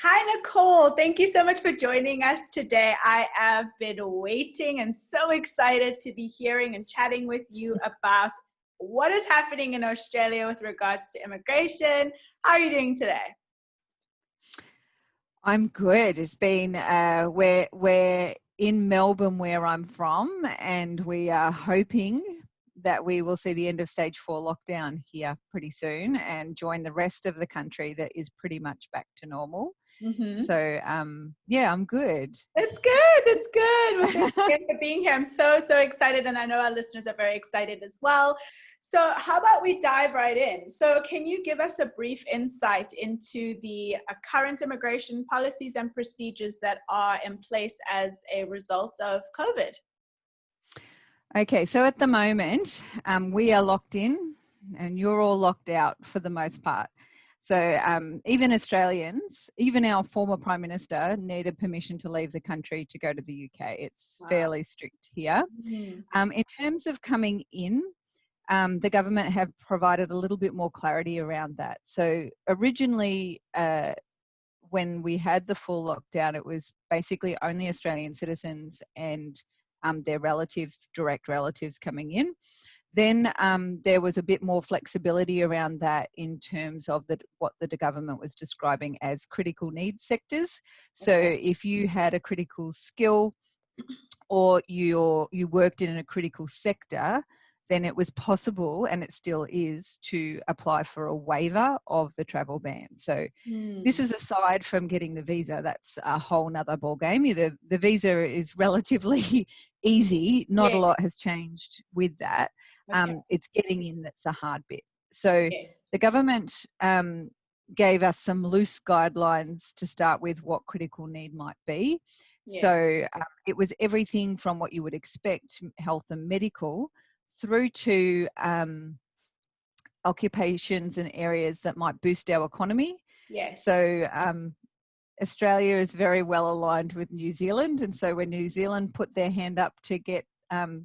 Hi, Nicole. Thank you so much for joining us today. I have been waiting and so excited to be hearing and chatting with you about what is happening in Australia with regards to immigration. How are you doing today? I'm good. It's been we're in Melbourne where I'm from, and we are hoping that we will see the end of stage 4 lockdown here pretty soon and join the rest of the country that is pretty much back to normal. So yeah, I'm good. It's good. It's good. Well, thank you for being here. I'm so excited, and I know our listeners are very excited as well. So how about we dive right in? So can you give us a brief insight into the current immigration policies and procedures that are in place as a result of COVID? Okay, so at the moment, we are locked in and you're all locked out for the most part. So even Australians, even our former Prime Minister needed permission to leave the country to go to the UK. It's fairly strict here. In terms of coming in, the government have provided a little bit more clarity around that. So originally, when we had the full lockdown, it was basically only Australian citizens and their relatives, direct relatives coming in. Then there was a bit more flexibility around that in terms of what the government was describing as critical needs sectors. So if you had a critical skill or you worked in a critical sector, then it was possible, and it still is, to apply for a waiver of the travel ban. So this is aside from getting the visa. That's a whole nother ballgame. The visa is relatively easy. Not a lot has changed with that. It's getting in that's a hard bit. So the government gave us some loose guidelines to start with what critical need might be. So it was everything from what you would expect, health and medical, through to occupations and areas that might boost our economy. So Australia is very well aligned with New Zealand, and so when New Zealand put their hand up to get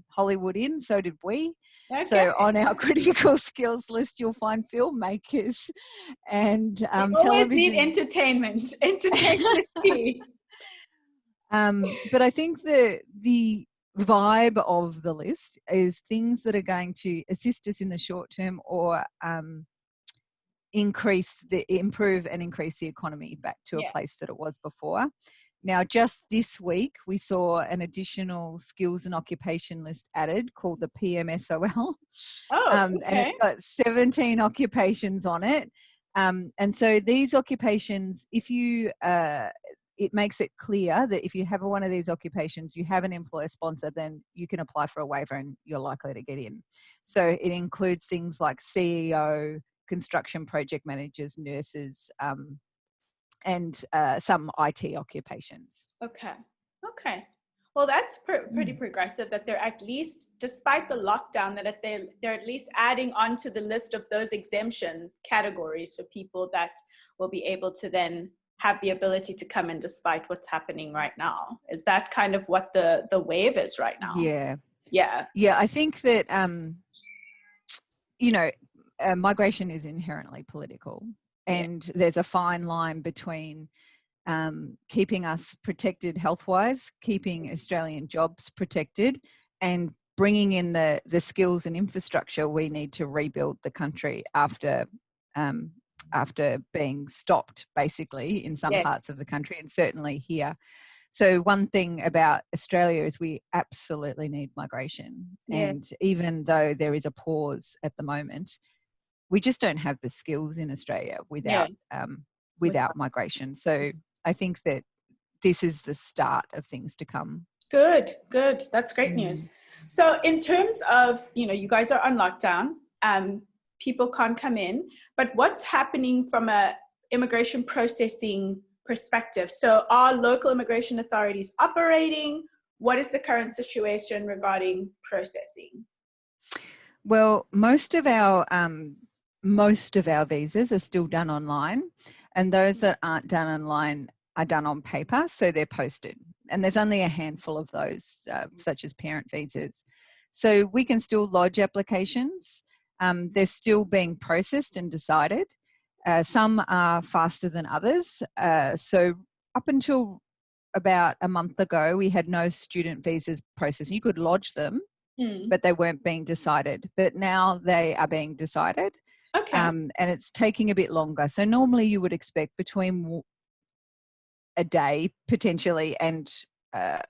Hollywood in, so did we. So on our critical skills list, you'll find filmmakers and television. Need entertainment. Entertainment is key. But I think the vibe of the list is things that are going to assist us in the short term or improve and increase the economy back to a place that it was before. Now, just this week, we saw an additional skills and occupation list added called the PMSOL. And it's got 17 occupations on it. And so these occupations, if you it makes it clear that if you have one of these occupations, you have an employer sponsor, then you can apply for a waiver and you're likely to get in. So it includes things like CEO, construction project managers, nurses, and some IT occupations. Okay. Well, that's pretty progressive that they're at least, despite the lockdown, that they're at least adding onto the list of those exemption categories for people that will be able to then have the ability to come in despite what's happening right now. Is that kind of what the wave is right now? Yeah. I think that migration is inherently political, and there's a fine line between keeping us protected health-wise, keeping Australian jobs protected, and bringing in the skills and infrastructure we need to rebuild the country after being stopped, basically, in some parts of the country, and certainly here. So one thing about Australia is we absolutely need migration. And even though there is a pause at the moment, we just don't have the skills in Australia without migration. So I think that this is the start of things to come. Good. That's great news. So in terms of, you guys are on lockdown, people can't come in, but what's happening from a immigration processing perspective? So are local immigration authorities operating? What is the current situation regarding processing? Well, most of our visas are still done online, and those that aren't done online are done on paper, so they're posted. And there's only a handful of those, such as parent visas. So we can still lodge applications. They're still being processed and decided. Some are faster than others. So up until about a month ago, we had no student visas processed. You could lodge them, but they weren't being decided. But now they are being decided, Okay. and it's taking a bit longer. So normally you would expect between a day potentially and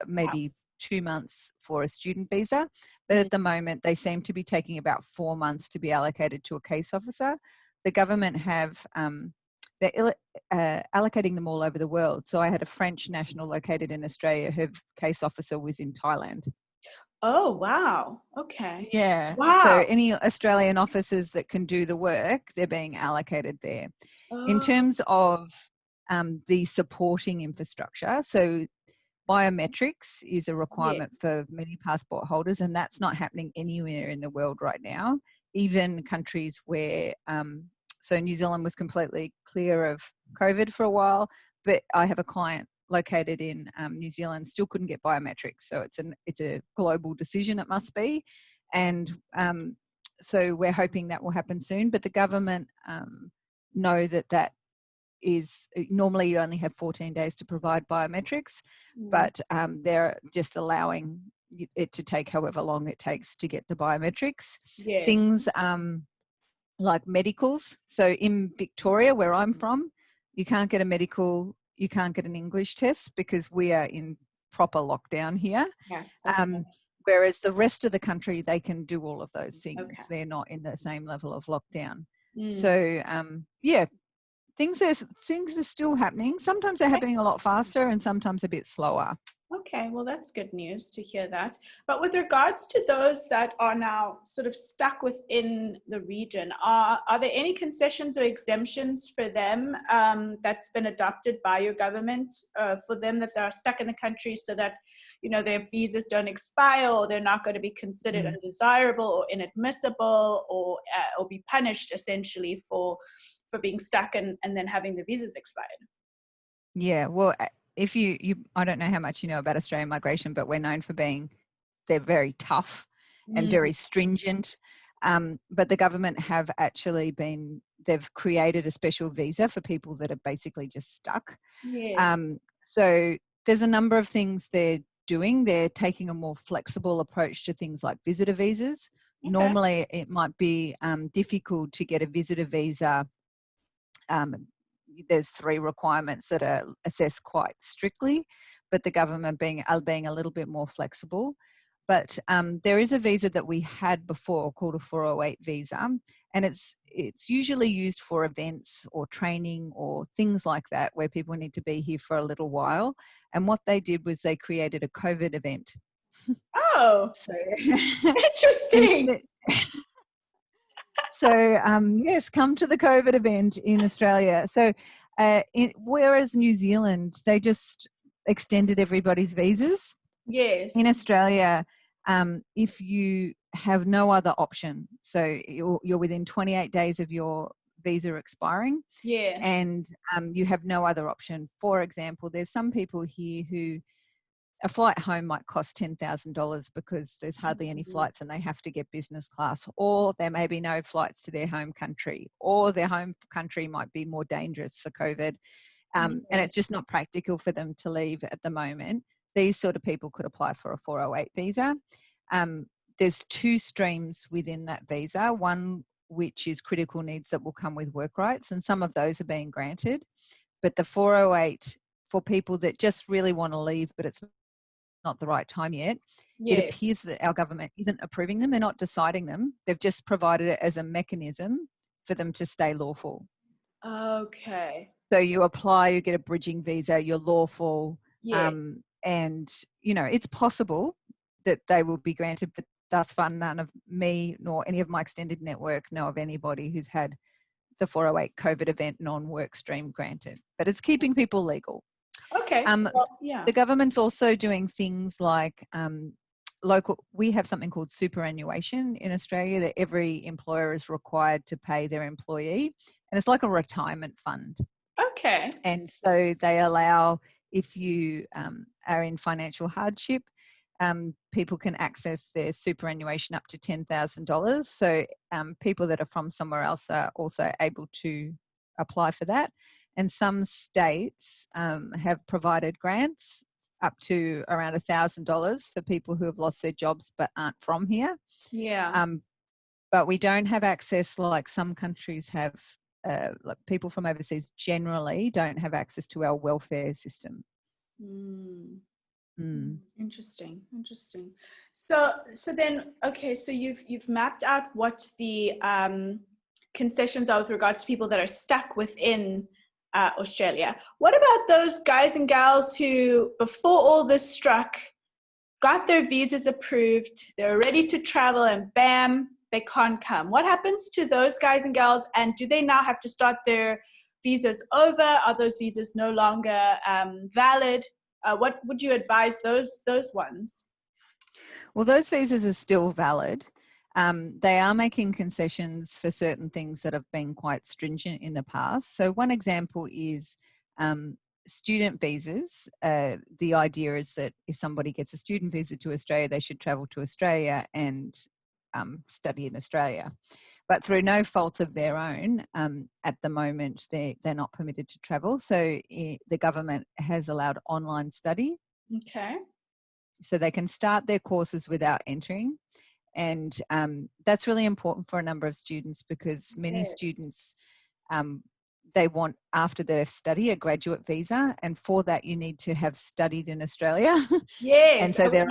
maybe 2 months for a student visa. But at the moment, they seem to be taking about 4 months to be allocated to a case officer. The government have, they're allocating them all over the world. So I had a French national located in Australia, her case officer was in Thailand. Oh, wow. Okay. Yeah. So Wow. any Australian officers that can do the work, they're being allocated there. In Oh, terms of the supporting infrastructure, so biometrics is a yeah. requirement for many passport holders, and that's not happening anywhere in the world right now. Even countries where, so New Zealand was completely clear of COVID for a while, but I have a client located in New Zealand still couldn't get biometrics. So it's a global decision, it must be, and so we're hoping that will happen soon. But the government know that is normally you only have 14 days to provide biometrics, but they're just allowing it to take however long it takes to get the biometrics. Yes. Things like medicals. So in Victoria, where I'm from, you can't get a medical, you can't get an English test because we are in proper lockdown here. Yeah. Okay. Whereas the rest of the country, they can do all of those Okay. things. They're not in the same level of lockdown. Mm. So yeah, things are still happening. Sometimes they're happening a lot faster and sometimes a bit slower. Okay, well, that's good news to hear that. But with regards to those that are now sort of stuck within the region, are there any concessions or exemptions for them that's been adopted by your government for them that are stuck in the country so that, you know, their visas don't expire or they're not going to be considered undesirable or inadmissible or be punished essentially for being stuck and then having the visas expired? Yeah, well, if you I don't know how much you know about Australian migration, but we're known for being, they're very tough and Mm, very stringent. But the government have actually they've created a special visa for people that are basically just stuck. yes. So there's a number of things they're doing. They're taking a more flexible approach to things like visitor visas. Okay. Normally, it might be difficult to get a visitor visa. There's 3 requirements that are assessed quite strictly, but the government are being a little bit more flexible. But there is a visa that we had before called a 408 visa, and it's usually used for events or training or things like that where people need to be here for a little while. And what they did was they created a COVID event. Oh, So interesting. instead, so yes, come to the COVID event in Australia. So whereas New Zealand, they just extended everybody's visas. Yes. In Australia, if you have no other option, so you're within 28 days of your visa expiring, Yeah. and you have no other option. For example, there's some people here who a flight home might cost $10,000 because there's hardly any Mhm. flights and they have to get business class, or there may be no flights to their home country, or their home country might be more dangerous for COVID. And Yeah. it's just not practical for them to leave at the moment. These sort of people could apply for a 408 visa. There's 2 streams within that visa, one which is critical needs that will come with work rights, and some of those are being granted. But the 408 for people that just really want to leave, but it's not the right time yet, it Yeah. appears that our government isn't approving them. They're not deciding them. They've just provided it as a mechanism for them to stay lawful. Okay. So you apply, you get a bridging visa, you're lawful, Yeah. and it's possible that they will be granted, but thus far none of me nor any of my extended network know of anybody who's had the 408 COVID event non-work stream granted. But it's keeping people legal. Okay. Um, Well, yeah. the government's also doing things like we have something called superannuation in Australia that every employer is required to pay their employee. And it's like a retirement fund. Okay. And so they allow, if you are in financial hardship, people can access their superannuation up to $10,000. So people that are from somewhere else are also able to apply for that. And some states have provided grants up to around $1,000 for people who have lost their jobs but aren't from here. Yeah. But we don't have access like some countries have. Like people from overseas generally don't have access to our welfare system. Interesting. So then, okay, so you've mapped out what the concessions are with regards to people that are stuck within Australia. What about those guys and gals who, before all this struck, got their visas approved, they're ready to travel, and bam, they can't come? What happens to those guys and gals, and do they now have to start their visas over? Are those visas no longer valid? What would you advise those ones? Well, those visas are still valid. They are making concessions for certain things that have been quite stringent in the past. So one example is student visas. The idea is that if somebody gets a student visa to Australia, they should travel to Australia and study in Australia. But through no fault of their own, at the moment, they're not permitted to travel. So the government has allowed online study. Okay. So they can start their courses without entering. And that's really important for a number of students because many students, they want, after their study, a graduate visa. And for that, you need to have studied in Australia. Yes. And so they're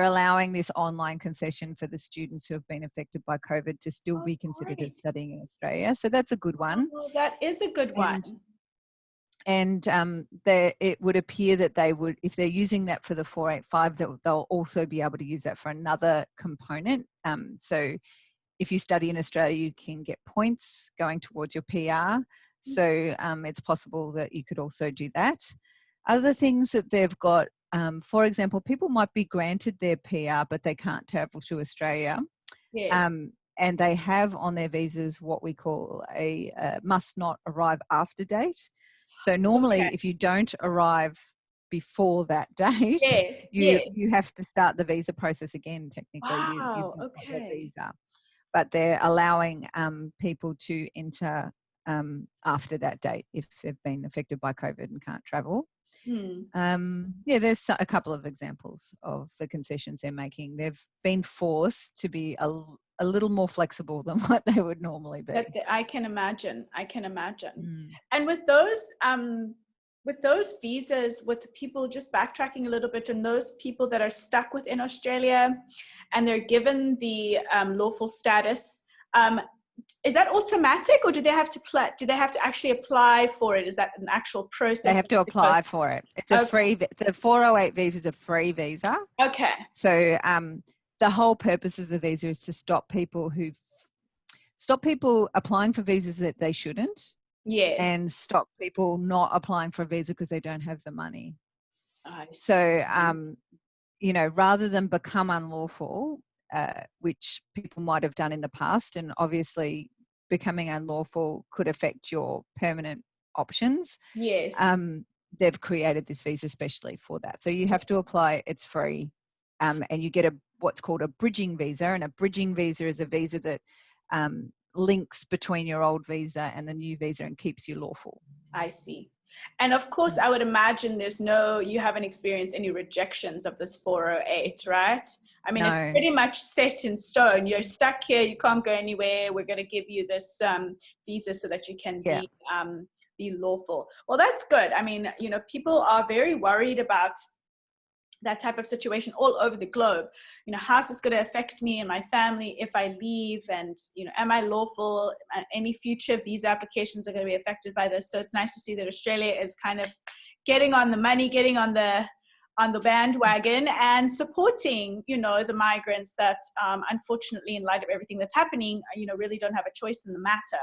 allowing this online concession for the students who have been affected by COVID to still be considered as studying in Australia. So that's a good one. Oh, that is a good one. And it would appear that they would, if they're using that for the 485, they'll also be able to use that for another component. So if you study in Australia, you can get points going towards your PR. So it's possible that you could also do that. Other things that they've got, for example, people might be granted their PR, but they can't travel to Australia. Yes. And they have on their visas what we call a must not arrive after date. So normally if you don't arrive before that date, you have to start the visa process again, technically. You've not got the visa. But they're allowing people to enter after that date if they've been affected by COVID and can't travel. There's a couple of examples of the concessions they're making. They've been forced to be a little more flexible than what they would normally be. I can imagine. And with those visas, with people, just backtracking a little bit, and those people that are stuck within Australia and they're given the lawful status, is that automatic, or do they have to actually apply for it? Is that an actual process? They have to apply for it. It's a free, the 408 visa is a free visa. Okay. So the whole purpose of the visa is to stop people applying for visas that they shouldn't. Yes. And stop people not applying for a visa because they don't have the money. So, rather than become unlawful, which people might have done in the past, and obviously becoming unlawful could affect your permanent options. Yes. They've created this visa especially for that. So you have to apply, it's free, and you get what's called a bridging visa. And a bridging visa is a visa that links between your old visa and the new visa and keeps you lawful. I see. And of course, I would imagine you haven't experienced any rejections of this 408, right? I mean, It's pretty much set in stone. You're stuck here. You can't go anywhere. We're going to give you this visa so that you can be lawful. Well, that's good. I mean, people are very worried about that type of situation all over the globe. How's this going to affect me and my family if I leave? And, am I lawful? Any future visa applications are going to be affected by this. So it's nice to see that Australia is kind of getting on the money, getting on the bandwagon and supporting, the migrants that, unfortunately, in light of everything that's happening, really don't have a choice in the matter.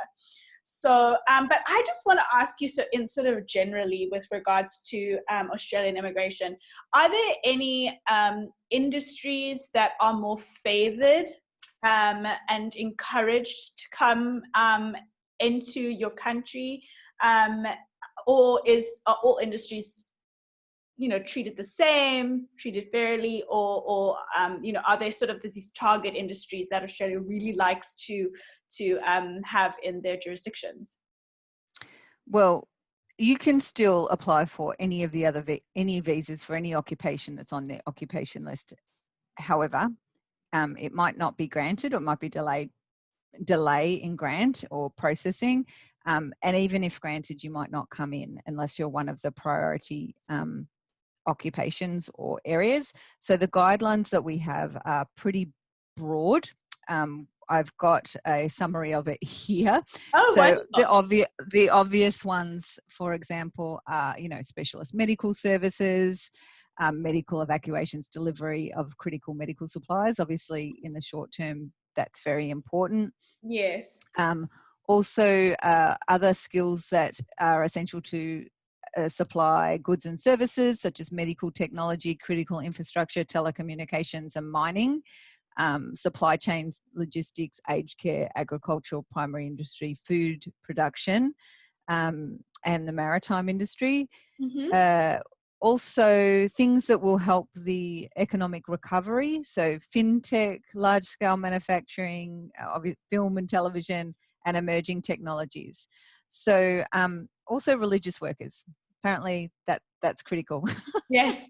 So, but I just want to ask you, so in sort of generally with regards to Australian immigration, are there any industries that are more favored and encouraged to come into your country, or are all industries treated the same, treated fairly, or are there sort of these target industries that Australia really likes to have in their jurisdictions? Well, you can still apply for any of the other any visas for any occupation that's on their occupation list. However, it might not be granted, or it might be delay in grant or processing. And even if granted, you might not come in unless you're one of the priority occupations or areas. So the guidelines that we have are pretty broad. I've got a summary of it here. Oh, so wonderful. the obvious ones, for example, are specialist medical services, medical evacuations, delivery of critical medical supplies. Obviously, in the short term, that's very important. Yes. Also, other skills that are essential to supply goods and services, such as medical technology, critical infrastructure, telecommunications, and mining. Supply chains, logistics, aged care, agricultural, primary industry, food production, and the maritime industry. Mm-hmm. Also, things that will help the economic recovery. So fintech, large-scale manufacturing, film and television, and emerging technologies. So also religious workers. Apparently that's critical. Yes.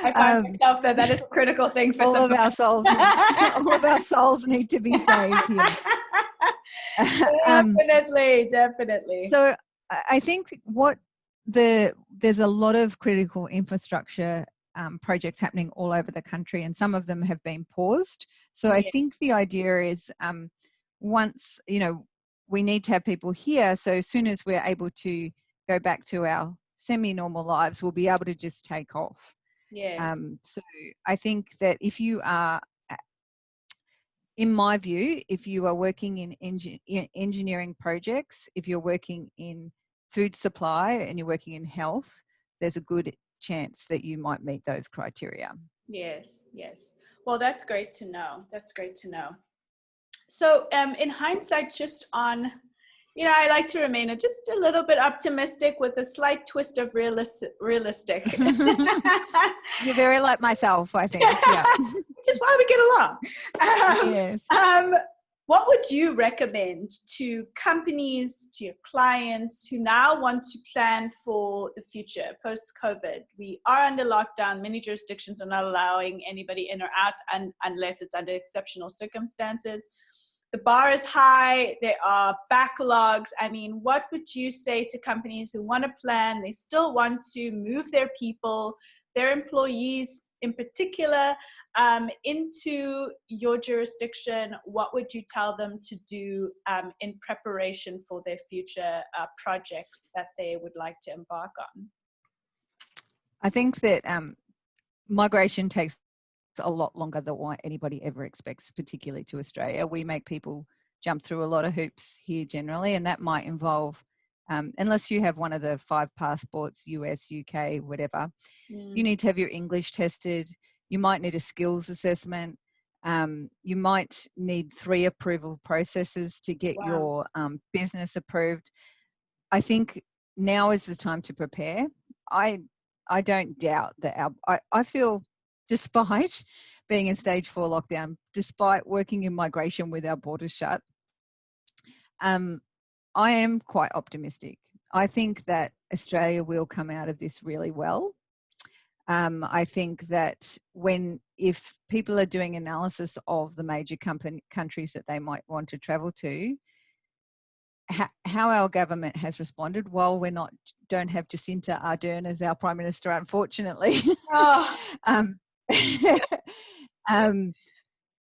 I find myself that is a critical thing for all some of our souls need, all of our souls need to be saved here. Definitely. So I think there's a lot of critical infrastructure projects happening all over the country, and some of them have been paused. So I think the idea is once, we need to have people here. So as soon as we're able to go back to our semi-normal lives, we'll be able to just take off. Yes. So I think that if you are, in my view, if you are working in engineering projects, if you're working in food supply and you're working in health, there's a good chance that you might meet those criteria. Yes, yes. Well, that's great to know. That's great to know. So in hindsight, just on, I like to remain just a little bit optimistic with a slight twist of realistic. You're very like myself, I think. Yeah. Which is why we get along. Yes. What would you recommend to companies, to your clients who now want to plan for the future post-COVID? We are under lockdown. Many jurisdictions are not allowing anybody in or out unless it's under exceptional circumstances. The bar is high. There are backlogs. I mean, what would you say to companies who want to plan? They still want to move their people, their employees in particular, into your jurisdiction. What would you tell them to do in preparation for their future projects that they would like to embark on? I think that migration takes a lot longer than what anybody ever expects, particularly to Australia. We make people jump through a lot of hoops here generally, and that might involve, unless you have one of the 5 passports, US, UK, whatever, you need to have your English tested. You might need a skills assessment. You might need 3 approval processes to get your business approved. I think now is the time to prepare. I don't doubt that I feel, despite being in stage 4 lockdown, despite working in migration with our borders shut, I am quite optimistic. I think that Australia will come out of this really well. I think that if people are doing analysis of the major countries that they might want to travel to, how our government has responded, while don't have Jacinda Ardern as our Prime Minister, unfortunately.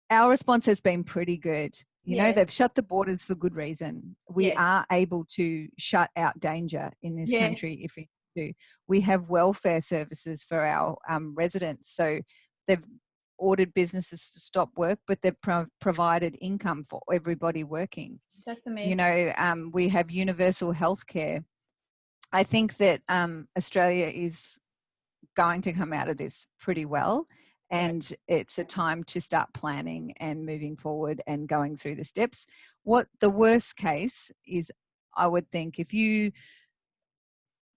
Our response has been pretty good. They've shut the borders for good reason. We are able to shut out danger in this country if we do. We have welfare services for our residents. So they've ordered businesses to stop work, but they've provided income for everybody working. That's amazing. We have universal healthcare. I think that Australia is going to come out of this pretty well. And it's a time to start planning and moving forward and going through the steps. What the worst case is, I would think, if you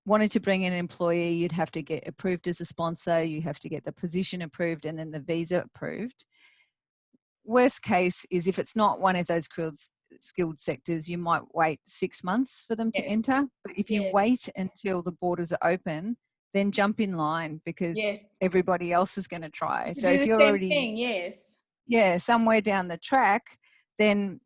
wanted to bring in an employee, you'd have to get approved as a sponsor, you have to get the position approved and then the visa approved. Worst case is if it's not one of those skilled sectors, you might wait 6 months for them to Yes. enter. But if you Yes. wait until the borders are open, then jump in line because Yes. everybody else is going to try. To So do if the you're same already, thing, yes. yeah, somewhere down the track, then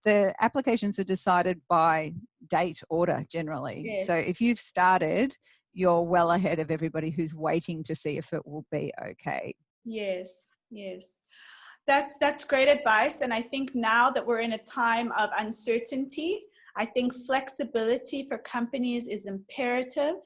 the applications are decided by date order generally. Yes. So if you've started, you're well ahead of everybody who's waiting to see if it will be okay. Yes, yes. That's great advice. And I think now that we're in a time of uncertainty, I think flexibility for companies is imperative.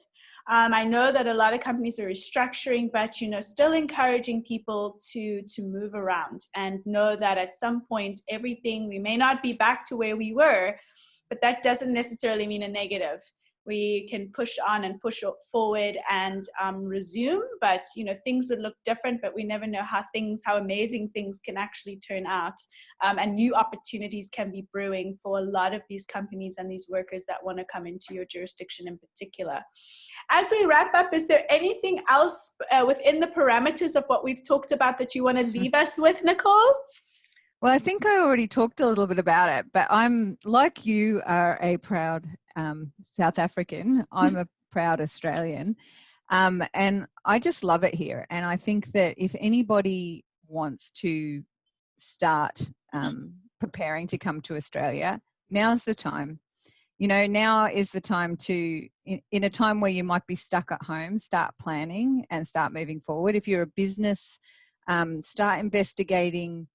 I know that a lot of companies are restructuring, but still encouraging people to move around and know that at some point everything, we may not be back to where we were, but that doesn't necessarily mean a negative. We can push on and push forward and resume, but things would look different, but we never know how amazing things can actually turn out, and new opportunities can be brewing for a lot of these companies and these workers that want to come into your jurisdiction in particular. As we wrap up, is there anything else within the parameters of what we've talked about that you want to leave us with, Nicole? Well, I think I already talked a little bit about it, but I'm, like you are a proud South African, I'm a proud Australian, and I just love it here. And I think that if anybody wants to start preparing to come to Australia, now's the time. Now is the time to, in a time where you might be stuck at home, start planning and start moving forward. If you're a business, start investigating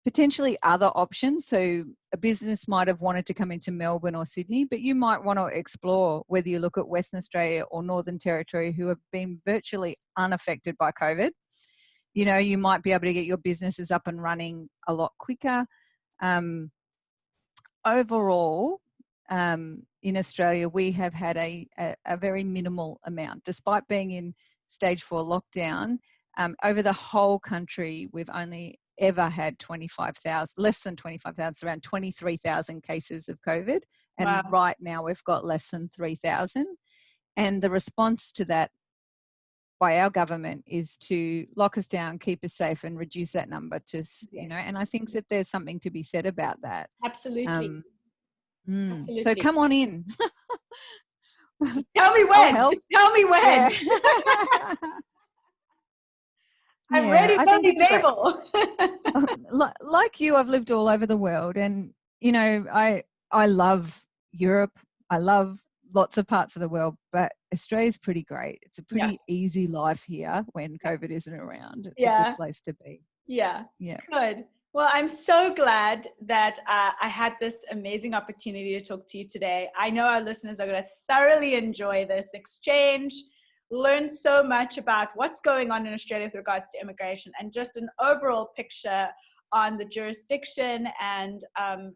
potentially other options. So a business might have wanted to come into Melbourne or Sydney, but you might want to explore whether you look at Western Australia or Northern Territory, who have been virtually unaffected by COVID. You might be able to get your businesses up and running a lot quicker. Overall, in Australia, we have had a very minimal amount, despite being in stage 4 lockdown. Over the whole country, we've only ever had 25,000, less than 25,000, around 23,000 cases of COVID. And Wow. right now we've got less than 3,000. And the response to that by our government is to lock us down, keep us safe, and reduce that number to, and I think that there's something to be said about that. Absolutely. Absolutely. So come on in. Tell me when. I'll help. Tell me when. Yeah. I'm ready, I think it's able. like you, I've lived all over the world, and I love Europe. I love lots of parts of the world, but Australia's pretty great. It's a pretty easy life here when COVID isn't around. It's a good place to be. Yeah. Yeah. Good. Well, I'm so glad that I had this amazing opportunity to talk to you today. I know our listeners are going to thoroughly enjoy this exchange, learn so much about what's going on in Australia with regards to immigration, and just an overall picture on the jurisdiction and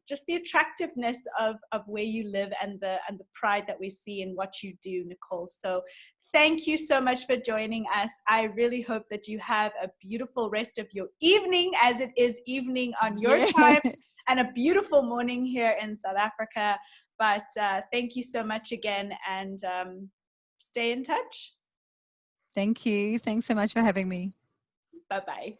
just the attractiveness of where you live and the pride that we see in what you do, Nicole. So thank you so much for joining us. I really hope that you have a beautiful rest of your evening, as it is evening on your time, and a beautiful morning here in South Africa. But thank you so much again, and stay in touch. Thank you. Thanks so much for having me. Bye-bye.